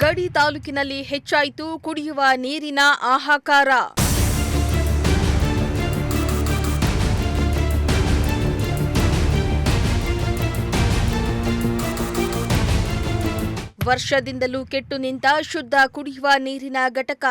ಗಡಿ ತಾಲೂಕಿನಲ್ಲಿ ಹೆಚ್ಚಾಯಿತು ಕುಡಿಯುವ ನೀರಿನ ಹಾಹಾಕಾರ. ವರ್ಷದಿಂದಲೂ ಕೆಟ್ಟು ನಿಂತ ಶುದ್ಧ ಕುಡಿಯುವ ನೀರಿನ ಘಟಕ.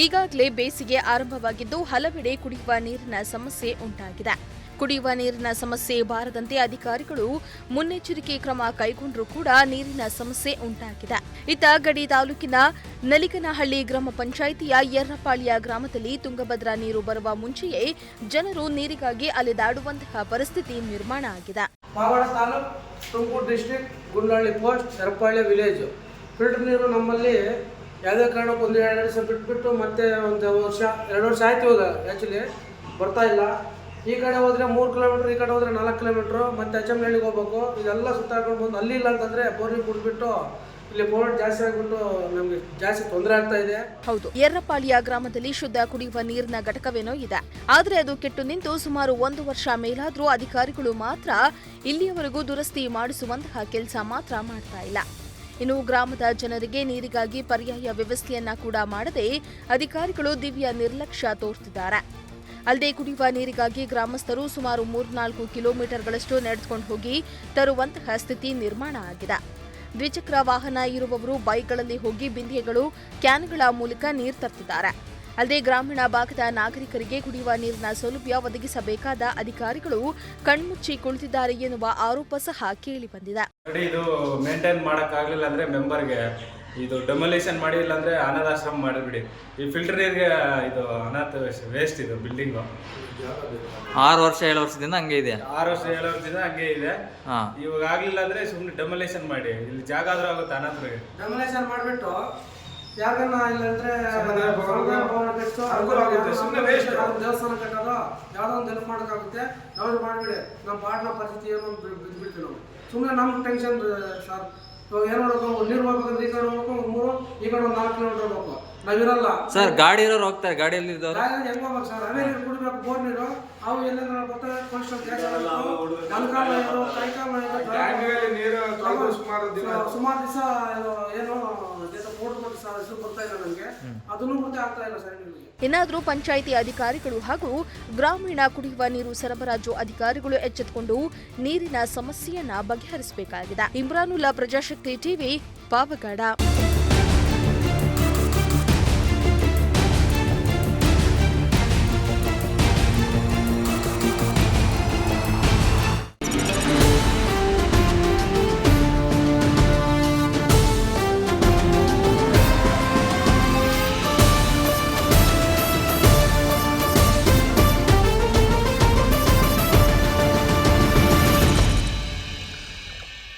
ಈಗಾಗಲೇ ಬೇಸಿಗೆ ಆರಂಭವಾಗಿದ್ದು ಹಲವೆಡೆ ಕುಡಿಯುವ ನೀರಿನ ಸಮಸ್ಯೆ ಉಂಟಾಗಿದೆ. ಕುಡಿಯುವ ನೀರಿನ ಸಮಸ್ಯೆ ಬಾರದಂತೆ ಅಧಿಕಾರಿಗಳು ಮುನ್ನೆಚ್ಚರಿಕೆ ಕ್ರಮ ಕೈಗೊಂಡರೂ ಕೂಡ ನೀರಿನ ಸಮಸ್ಯೆ ಉಂಟಾಗಿದೆ. ಇತ್ತ ಗಡಿ ತಾಲೂಕಿನ ನಲಿಕನಹಳ್ಳಿ ಗ್ರಾಮ ಪಂಚಾಯಿತಿಯ ಯರ್ರಪಾಳ್ಯ ಗ್ರಾಮದಲ್ಲಿ ತುಂಗಭದ್ರಾ ನೀರು ಬರುವ ಮುಂಚೆಯೇ ಜನರು ನೀರಿಗಾಗಿ ಅಲೆದಾಡುವಂತಹ ಪರಿಸ್ಥಿತಿ ನಿರ್ಮಾಣ ಆಗಿದೆ. Pavagada taluk, Tumakuru district, Gundlahalli post, Yerrapalya village. Filter ನೀರು ನಮ್ಮಲ್ಲಿ ಯಾವುದೇ ಕಾರಣಕ್ಕೆ 1-2 ದಿವಸ ಬಿಟ್ಬಿಟ್ಟು ಮತ್ತೆ ಒಂದು ವರ್ಷ 2 ವರ್ಷ ಆಯ್ತು ಇವಾಗ ಆ್ಯಕ್ಚುಲಿ ಬರ್ತಾ ಇಲ್ಲ. ಈ ಕಡೆ ಹೋದರೆ 3 ಕಿಲೋಮೀಟ್ರ್, ಈ ಕಡೆ ಹೋದರೆ 4 ಕಿಲೋಮೀಟ್ರು, ಮತ್ತು ಅಚ್ಚಂನಹಳ್ಳಿಗೆ ಹೋಗ್ಬೇಕು. ಇದೆಲ್ಲ ಸುತ್ತಾಡ್ಕೊಂಡು ಬಂದು ಅಲ್ಲಿ ಇಲ್ಲ ಅಂತಂದರೆ ಬೋರ್ನಿಗೆ ಬಿಟ್ಬಿಟ್ಟು ಇಲ್ಲಿ ಬೋರ್ಡ್ ಜಾಸ್ತಿ ಆಗಿಬಿಟ್ಟು ನಮಗೆ ಜಾಸ್ತಿ ತೊಂದರೆ ಆಗ್ತಾ ಇದೆ. ಹೌದು, ಯರ್ರಪಾಳ್ಯ ಗ್ರಾಮದಲ್ಲಿ ಶುದ್ಧ ಕುಡಿಯುವ ನೀರಿನ ಘಟಕವೇನೋ ಇದೆ. ಆದರೆ ಅದು ಕೆಟ್ಟು ನಿಂತು ಸುಮಾರು 1 ವರ್ಷ ಮೇಲಾದರೂ ಅಧಿಕಾರಿಗಳು ಮಾತ್ರ ಇಲ್ಲಿಯವರೆಗೂ ದುರಸ್ತಿ ಮಾಡಿಸುವಂತಹ ಕೆಲಸ ಮಾತ್ರ ಮಾಡ್ತಾ ಇಲ್ಲ. ಇನ್ನು ಗ್ರಾಮದ ಜನರಿಗೆ ನೀರಿಗಾಗಿ ಪರ್ಯಾಯ ವ್ಯವಸ್ಥೆಯನ್ನ ಕೂಡ ಮಾಡದೆ ಅಧಿಕಾರಿಗಳು ದಿವ್ಯ ನಿರ್ಲಕ್ಷ್ಯ ತೋರುತ್ತಿದ್ದಾರೆ. ಅಲ್ಲದೆ ಕುಡಿಯುವ ನೀರಿಗಾಗಿ ಗ್ರಾಮಸ್ಥರು ಸುಮಾರು 3-4 ಕಿಲೋಮೀಟರ್ಗಳಷ್ಟು ನಡೆದುಕೊಂಡು ಹೋಗಿ ತರುವಂತಹ ಸ್ಥಿತಿ ನಿರ್ಮಾಣ ಆಗಿದೆ. ದ್ವಿಚಕ್ರ ವಾಹನ ಇರುವವರು ಬೈಕ್ಗಳಲ್ಲಿ ಹೋಗಿ ಬಿಂದಿಗೆಗಳು, ಕ್ಯಾನ್ಗಳ ಮೂಲಕ ನೀರು ತರುತ್ತಿದ್ದಾರೆ. ಅಲ್ಲದೆ ಗ್ರಾಮೀಣ ಭಾಗದ ನಾಗರಿಕರಿಗೆ ಕುಡಿಯುವ ನೀರಿನ ಸೌಲಭ್ಯ ಒದಗಿಸಬೇಕಾದ ಅಧಿಕಾರಿಗಳು ಕಣ್ಮುಚ್ಚಿ ಕುಳಿತಿದ್ದಾರೆ ಎನ್ನುವ ಆರೋಪ ಸಹ ಕೇಳಿ ಬಂದಿದೆ. ಇದು ಮೇಂಟೈನ್ ಮಾಡೋಕ್ಕಾಗಲಿಲ್ಲ ಅಂದರೆ ಮೆಂಬರ್ಗೆ ಇದು ಡೆಮೊಲೇಷನ್ ಮಾಡಿ, ಇಲ್ಲಾಂದರೆ ಅನಾಥಾಶ್ರಮ ಮಾಡಿಬಿಡಿ. ಈ ಫಿಲ್ಟರ್ ನೀರಿಗೆ ಇದು ಅನಾಥ ವೇಸ್ಟ್ ಇದು ಬಿಲ್ಡಿಂಗು 6 ವರ್ಷ 7 ವರ್ಷದಿಂದ ಹಂಗೆ ಇದೆ. 6 ವರ್ಷ 7 ವರ್ಷದಿಂದ ಹಂಗೆ ಇದೆ. ಇವಾಗ ಆಗಲಿಲ್ಲ ಅಂದರೆ ಸುಮ್ಮನೆ ಡೆಮೊಲೇಷನ್ ಮಾಡಿ, ಇಲ್ಲಿ ಜಾಗ ಆದರೂ ಆಗುತ್ತೆ ಅನಾಥರಿಗೆ. ಡೆಮೊಲೇಷನ್ ಮಾಡಿಬಿಟ್ಟು ಯಾಕನ್ನ ಇಲ್ಲಂದ್ರೆ ದೇವಸ್ಥಾನ ಕಟ್ಟೋದು ಯಾವುದೋ ಒಂದು ಹೆಲ್ಪ್ ಮಾಡೋಕ್ಕಾಗುತ್ತೆ. ನಾವು ಮಾಡಿಬಿಡಿ, ನಮ್ಮ ಪಾಡ್ನ ಪರಿಸ್ಥಿತಿ ಏನೋ ಬಿದ್ದುಬಿಡ್ತೀವಿ ನಾವು. ಸುಮ್ಮನೆ ನಮ್ಗೆ ಟೆನ್ಷನ್ ಸರ್. ಇವಾಗ ಏನು ಮಾಡಬೇಕು, ನೀರು ಹೋಗ್ಬೇಕಂದ್ರೆ ಈ ಕಡೆ ಹೋಗ್ಬೇಕು 3, ಈ ಕಡೆ ಒಂದು 4 ಕಿಲೋಮೀಟರ್ ಹೋಗ್ಬೇಕು. ನಾವಿರಲ್ಲ ಸರ್, ಗಾಡಿ ಇರೋರು ಹೋಗ್ತಾರೆ, ಗಾಡಿಯಲ್ಲಿ ಇದ್ದವ್ರು ಹೆಂಗ್ ಹೋಗ್ಬೇಕು ಸರ್? ಅವೇ ನೀರು ಕುಡಿಬೇಕು, ಬೋರ್ ನೀರು. ಅವು ಎಲ್ಲಿಂದ ಬರ್ತಾರೆ? ಸುಮಾರು ದಿವಸ ಏನು ಬರ್ತಾ ಇಲ್ಲ ನಮಗೆ, ಅದನ್ನು ಗೊತ್ತೇ ಆಗ್ತಾ ಇಲ್ಲ ಸರ್. ಇನ್ನಾದರೂ ಪಂಚಾಯಿತಿ ಅಧಿಕಾರಿಗಳು ಹಾಗೂ ಗ್ರಾಮೀಣ ಕುಡಿಯುವ ನೀರು ಸರಬರಾಜು ಅಧಿಕಾರಿಗಳು ಎಚ್ಚೆತ್ತುಕೊಂಡು ನೀರಿನ ಸಮಸ್ಯೆಯನ್ನ ಬಗೆಹರಿಸಬೇಕಾಗಿದೆ. ಇಮ್ರಾನುಲ್ಲಾ, ಪ್ರಜಾಶಕ್ತಿ ಟಿವಿ, ಪಾವಗಡ.